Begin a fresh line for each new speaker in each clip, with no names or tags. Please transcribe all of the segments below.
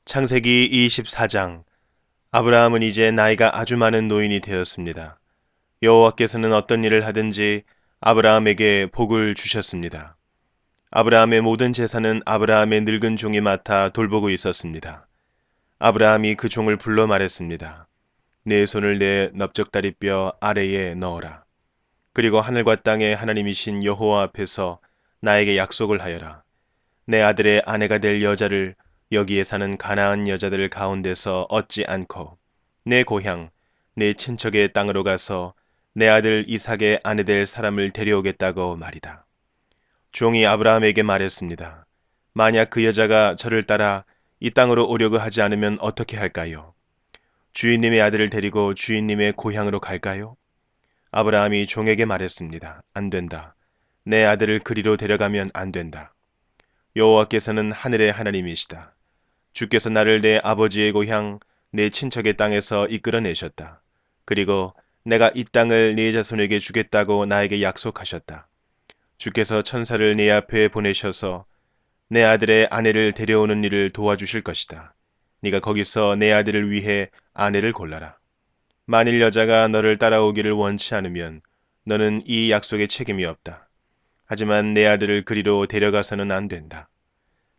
창세기 24장. 아브라함은 이제 나이가 아주 많은 노인이 되었습니다. 여호와께서는 어떤 일을 하든지 아브라함에게 복을 주셨습니다. 아브라함의 모든 재산은 아브라함의 늙은 종이 맡아 돌보고 있었습니다. 아브라함이 그 종을 불러 말했습니다. 내 손을 내 넓적다리뼈 아래에 넣어라. 그리고 하늘과 땅의 하나님이신 여호와 앞에서 나에게 약속을 하여라. 내 아들의 아내가 될 여자를 여기에 사는 가나안 여자들 가운데서 얻지 않고 내 고향, 내 친척의 땅으로 가서 내 아들 이삭의 아내 될 사람을 데려오겠다고 말이다. 종이 아브라함에게 말했습니다. 만약 그 여자가 저를 따라 이 땅으로 오려고 하지 않으면 어떻게 할까요? 주인님의 아들을 데리고 주인님의 고향으로 갈까요? 아브라함이 종에게 말했습니다. 안 된다. 내 아들을 그리로 데려가면 안 된다. 여호와께서는 하늘의 하나님이시다. 주께서 나를 내 아버지의 고향, 내 친척의 땅에서 이끌어내셨다. 그리고 내가 이 땅을 네 자손에게 주겠다고 나에게 약속하셨다. 주께서 천사를 내 앞에 보내셔서 내 아들의 아내를 데려오는 일을 도와주실 것이다. 네가 거기서 내 아들을 위해 아내를 골라라. 만일 여자가 너를 따라오기를 원치 않으면 너는 이 약속에 책임이 없다. 하지만 내 아들을 그리로 데려가서는 안 된다.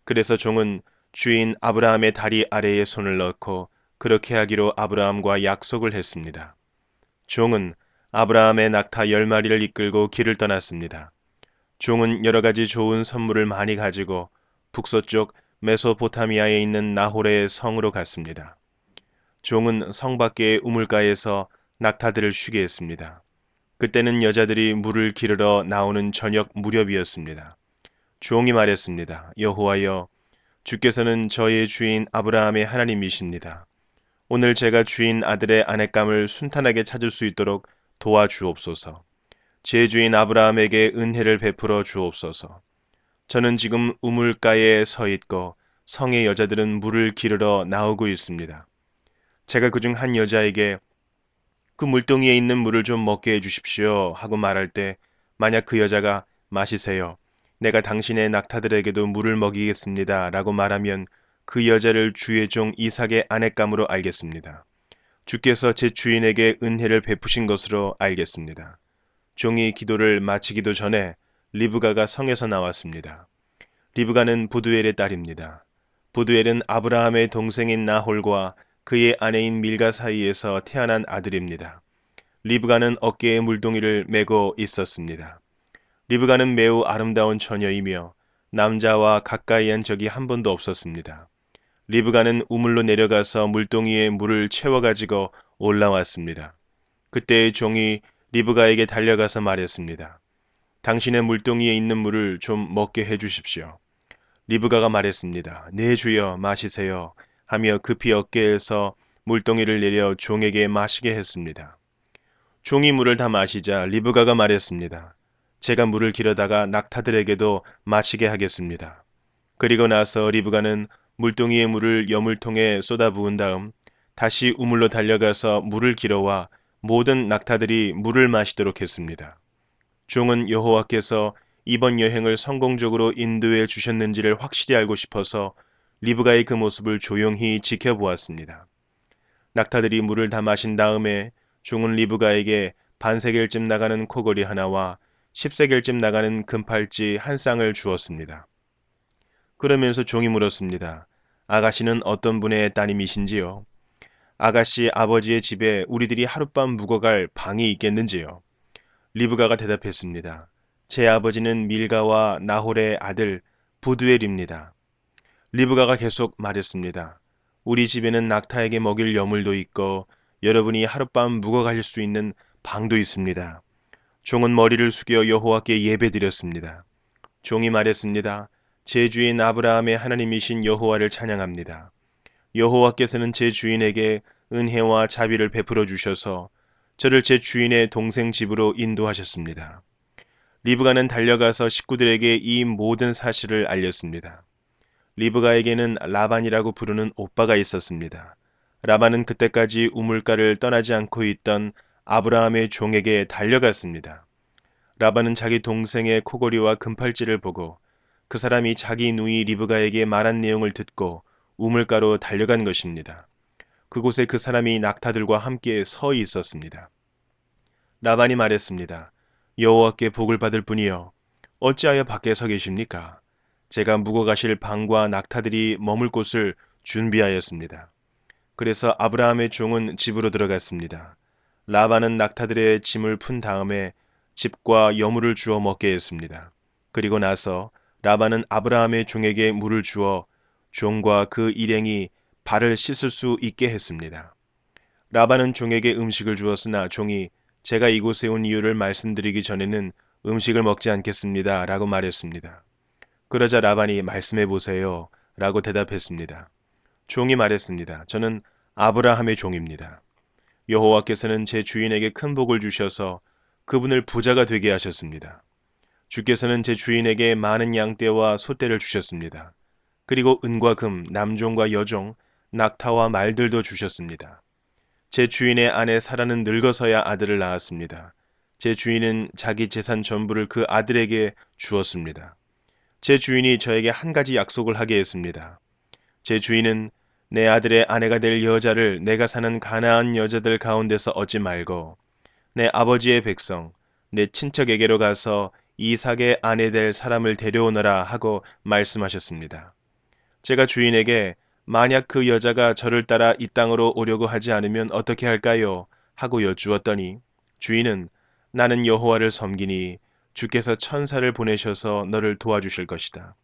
그래서 종은 주인 아브라함의 다리 아래에 손을 넣고 그렇게 하기로 아브라함과 약속을 했습니다. 종은 아브라함의 낙타 10마리를 이끌고 길을 떠났습니다. 종은 여러 가지 좋은 선물을 많이 가지고 북서쪽 메소포타미아에 있는 나홀의 성으로 갔습니다. 종은 성 밖의 우물가에서 낙타들을 쉬게 했습니다. 그때는 여자들이 물을 기르러 나오는 저녁 무렵이었습니다. 종이 말했습니다. 여호와여, 주께서는 저의 주인 아브라함의 하나님이십니다. 오늘 제가 주인 아들의 아내감을 순탄하게 찾을 수 있도록 도와주옵소서. 제 주인 아브라함에게 은혜를 베풀어 주옵소서. 저는 지금 우물가에 서 있고 성의 여자들은 물을 기르러 나오고 있습니다. 제가 그중 한 여자에게 그 물동이에 있는 물을 좀 먹게 해주십시오 하고 말할 때 만약 그 여자가 마시세요. 내가 당신의 낙타들에게도 물을 먹이겠습니다 라고 말하면 그 여자를 주의 종 이삭의 아내감으로 알겠습니다. 주께서 제 주인에게 은혜를 베푸신 것으로 알겠습니다. 종이 기도를 마치기도 전에 리브가가 성에서 나왔습니다. 리브가는 부두엘의 딸입니다. 부두엘은 아브라함의 동생인 나홀과 그의 아내인 밀가 사이에서 태어난 아들입니다. 리브가는 어깨에 물동이를 메고 있었습니다. 리브가는 매우 아름다운 처녀이며 남자와 가까이 한 적이 한 번도 없었습니다. 리브가는 우물로 내려가서 물동이에 물을 채워가지고 올라왔습니다. 그때 종이 리브가에게 달려가서 말했습니다. 당신의 물동이에 있는 물을 좀 먹게 해주십시오. 리브가가 말했습니다. 네 주여 마시세요 하며 급히 어깨에서 물동이를 내려 종에게 마시게 했습니다. 종이 물을 다 마시자 리브가가 말했습니다. 제가 물을 기르다가 낙타들에게도 마시게 하겠습니다. 그리고 나서 리브가는 물동이의 물을 여물통에 쏟아부은 다음 다시 우물로 달려가서 물을 길어와 모든 낙타들이 물을 마시도록 했습니다. 종은 여호와께서 이번 여행을 성공적으로 인도해 주셨는지를 확실히 알고 싶어서 리브가의 그 모습을 조용히 지켜보았습니다. 낙타들이 물을 다 마신 다음에 종은 리브가에게 반세겔쯤 나가는 코걸이 하나와 10세겔쯤 나가는 금팔찌 한 쌍을 주었습니다. 그러면서 종이 물었습니다. 아가씨는 어떤 분의 따님이신지요? 아가씨 아버지의 집에 우리들이 하룻밤 묵어갈 방이 있겠는지요? 리브가가 대답했습니다. 제 아버지는 밀가와 나홀의 아들 부두엘입니다. 리브가가 계속 말했습니다. 우리 집에는 낙타에게 먹일 여물도 있고 여러분이 하룻밤 묵어가실 수 있는 방도 있습니다. 종은 머리를 숙여 여호와께 예배드렸습니다. 종이 말했습니다. 제 주인 아브라함의 하나님이신 여호와를 찬양합니다. 여호와께서는 제 주인에게 은혜와 자비를 베풀어 주셔서 저를 제 주인의 동생 집으로 인도하셨습니다. 리브가는 달려가서 식구들에게 이 모든 사실을 알렸습니다. 리브가에게는 라반이라고 부르는 오빠가 있었습니다. 라반은 그때까지 우물가를 떠나지 않고 있던 아브라함의 종에게 달려갔습니다. 라반은 자기 동생의 코골이와 금팔찌를 보고 그 사람이 자기 누이 리브가에게 말한 내용을 듣고 우물가로 달려간 것입니다. 그곳에 그 사람이 낙타들과 함께 서 있었습니다. 라반이 말했습니다. 여호와께 복을 받을 뿐이여 어찌하여 밖에 서 계십니까? 제가 묵어 가실 방과 낙타들이 머물 곳을 준비하였습니다. 그래서 아브라함의 종은 집으로 들어갔습니다. 라반은 낙타들의 짐을 푼 다음에 집과 여물을 주어 먹게 했습니다. 그리고 나서 라반은 아브라함의 종에게 물을 주어 종과 그 일행이 발을 씻을 수 있게 했습니다. 라반은 종에게 음식을 주었으나 종이 제가 이곳에 온 이유를 말씀드리기 전에는 음식을 먹지 않겠습니다. 라고 말했습니다. 그러자 라반이 말씀해 보세요. 라고 대답했습니다. 종이 말했습니다. 저는 아브라함의 종입니다. 여호와께서는 제 주인에게 큰 복을 주셔서 그분을 부자가 되게 하셨습니다. 주께서는 제 주인에게 많은 양떼와 소떼를 주셨습니다. 그리고 은과 금, 남종과 여종, 낙타와 말들도 주셨습니다. 제 주인의 아내 사라는 늙어서야 아들을 낳았습니다. 제 주인은 자기 재산 전부를 그 아들에게 주었습니다. 제 주인이 저에게 한 가지 약속을 하게 했습니다. 제 주인은 내 아들의 아내가 될 여자를 내가 사는 가나안 여자들 가운데서 얻지 말고 내 아버지의 백성, 내 친척에게로 가서 이삭의 아내 될 사람을 데려오너라 하고 말씀하셨습니다. 제가 주인에게 만약 그 여자가 저를 따라 이 땅으로 오려고 하지 않으면 어떻게 할까요? 하고 여쭈었더니 주인은 나는 여호와를 섬기니 주께서 천사를 보내셔서 너를 도와주실 것이다.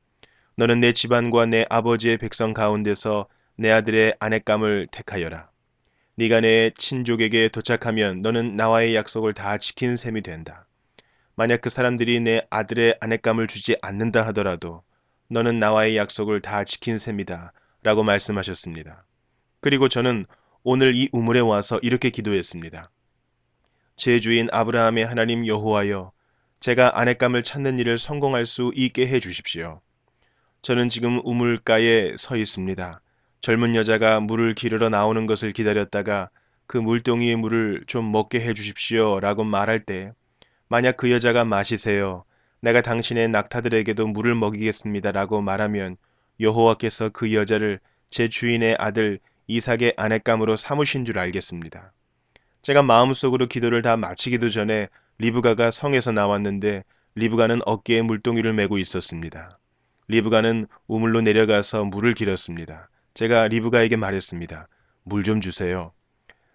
너는 내 집안과 내 아버지의 백성 가운데서 내 아들의 아내감을 택하여라. 네가 내 친족에게 도착하면 너는 나와의 약속을 다 지킨 셈이 된다. 만약 그 사람들이 내 아들의 아내감을 주지 않는다 하더라도 너는 나와의 약속을 다 지킨 셈이다. 라고 말씀하셨습니다. 그리고 저는 오늘 이 우물에 와서 이렇게 기도했습니다. 제 주인 아브라함의 하나님 여호와여, 제가 아내감을 찾는 일을 성공할 수 있게 해 주십시오. 저는 지금 우물가에 서 있습니다. 젊은 여자가 물을 기르러 나오는 것을 기다렸다가 그 물동이의 물을 좀 먹게 해 주십시오. 라고 말할 때 만약 그 여자가 마시세요. 내가 당신의 낙타들에게도 물을 먹이겠습니다. 라고 말하면 여호와께서 그 여자를 제 주인의 아들 이삭의 아내감으로 삼으신 줄 알겠습니다. 제가 마음속으로 기도를 다 마치기도 전에 리브가가 성에서 나왔는데 리브가는 어깨에 물동이를 메고 있었습니다. 리브가는 우물로 내려가서 물을 길었습니다. 제가 리브가에게 말했습니다. 물 좀 주세요.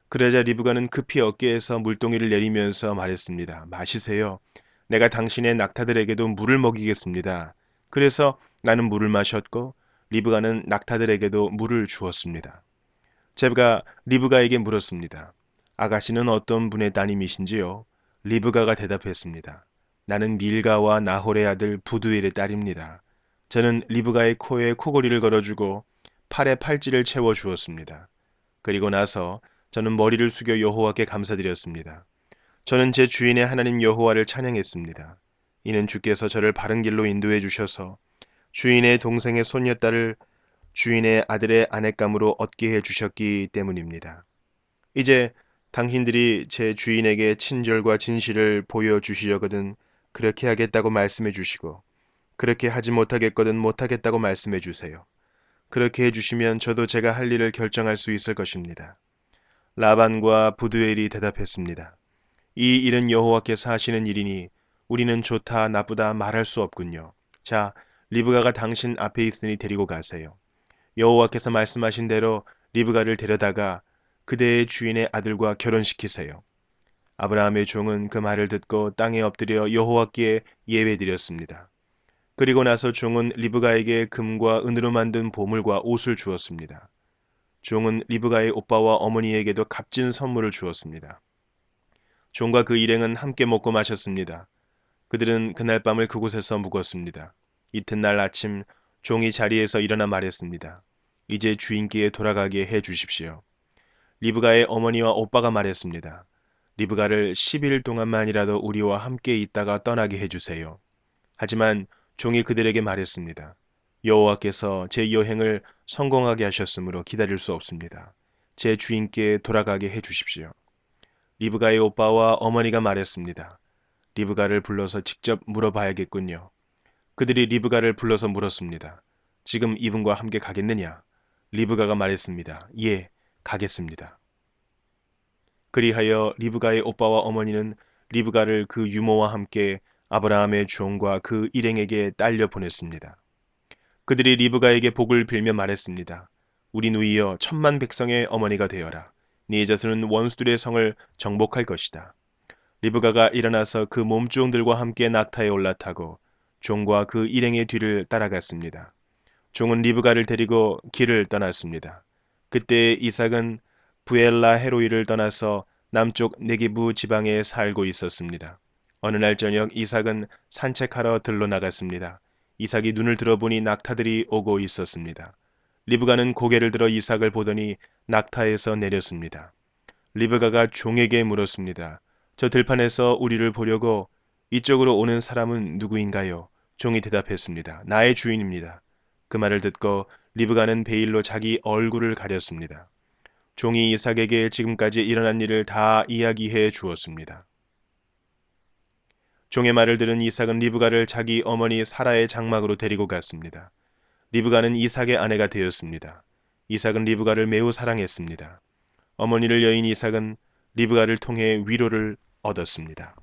그러자 리브가는 급히 어깨에서 물동이를 내리면서 말했습니다. 마시세요. 내가 당신의 낙타들에게도 물을 먹이겠습니다. 그래서 나는 물을 마셨고 리브가는 낙타들에게도 물을 주었습니다. 제가 리브가에게 물었습니다. 아가씨는 어떤 분의 따님이신지요? 리브가가 대답했습니다. 나는 밀가와 나홀의 아들 부두엘의 딸입니다. 저는 리브가의 코에 코골이를 걸어주고 팔에 팔찌를 채워 주었습니다. 그리고 나서 저는 머리를 숙여 여호와께 감사드렸습니다. 저는 제 주인의 하나님 여호와를 찬양했습니다. 이는 주께서 저를 바른 길로 인도해 주셔서 주인의 동생의 손녀딸을 주인의 아들의 아내감으로 얻게 해 주셨기 때문입니다. 이제 당신들이 제 주인에게 친절과 진실을 보여주시려거든 그렇게 하겠다고 말씀해 주시고 그렇게 하지 못하겠거든 못하겠다고 말씀해 주세요. 그렇게 해주시면 저도 제가 할 일을 결정할 수 있을 것입니다. 라반과 부두엘이 대답했습니다. 이 일은 여호와께서 하시는 일이니 우리는 좋다 나쁘다 말할 수 없군요. 자, 리브가가 당신 앞에 있으니 데리고 가세요. 여호와께서 말씀하신 대로 리브가를 데려다가 그대의 주인의 아들과 결혼시키세요. 아브라함의 종은 그 말을 듣고 땅에 엎드려 여호와께 예배드렸습니다. 그리고 나서 종은 리브가에게 금과 은으로 만든 보물과 옷을 주었습니다. 종은 리브가의 오빠와 어머니에게도 값진 선물을 주었습니다. 종과 그 일행은 함께 먹고 마셨습니다. 그들은 그날 밤을 그곳에서 묵었습니다. 이튿날 아침 종이 자리에서 일어나 말했습니다. 이제 주인께 돌아가게 해 주십시오. 리브가의 어머니와 오빠가 말했습니다. 리브가를 10일 동안만이라도 우리와 함께 있다가 떠나게 해주세요. 하지만 종이 그들에게 말했습니다. 여호와께서 제 여행을 성공하게 하셨으므로 기다릴 수 없습니다. 제 주인께 돌아가게 해주십시오. 리브가의 오빠와 어머니가 말했습니다. 리브가를 불러서 직접 물어봐야겠군요. 그들이 리브가를 불러서 물었습니다. 지금 이분과 함께 가겠느냐? 리브가가 말했습니다. 예, 가겠습니다. 그리하여 리브가의 오빠와 어머니는 리브가를 그 유모와 함께 아브라함의 종과 그 일행에게 딸려 보냈습니다. 그들이 리브가에게 복을 빌며 말했습니다. 우리 누이여 천만 백성의 어머니가 되어라. 네 자손은 원수들의 성을 정복할 것이다. 리브가가 일어나서 그 몸종들과 함께 낙타에 올라타고 종과 그 일행의 뒤를 따라갔습니다. 종은 리브가를 데리고 길을 떠났습니다. 그때 이삭은 부엘라 헤로이를 떠나서 남쪽 네게부 지방에 살고 있었습니다. 어느 날 저녁 이삭은 산책하러 들러 나갔습니다. 이삭이 눈을 들어보니 낙타들이 오고 있었습니다. 리브가는 고개를 들어 이삭을 보더니 낙타에서 내렸습니다. 리브가가 종에게 물었습니다. 저 들판에서 우리를 보려고 이쪽으로 오는 사람은 누구인가요? 종이 대답했습니다. 나의 주인입니다. 그 말을 듣고 리브가는 베일로 자기 얼굴을 가렸습니다. 종이 이삭에게 지금까지 일어난 일을 다 이야기해 주었습니다. 종의 말을 들은 이삭은 리브가를 자기 어머니 사라의 장막으로 데리고 갔습니다. 리브가는 이삭의 아내가 되었습니다. 이삭은 리브가를 매우 사랑했습니다. 어머니를 여인 이삭은 리브가를 통해 위로를 얻었습니다.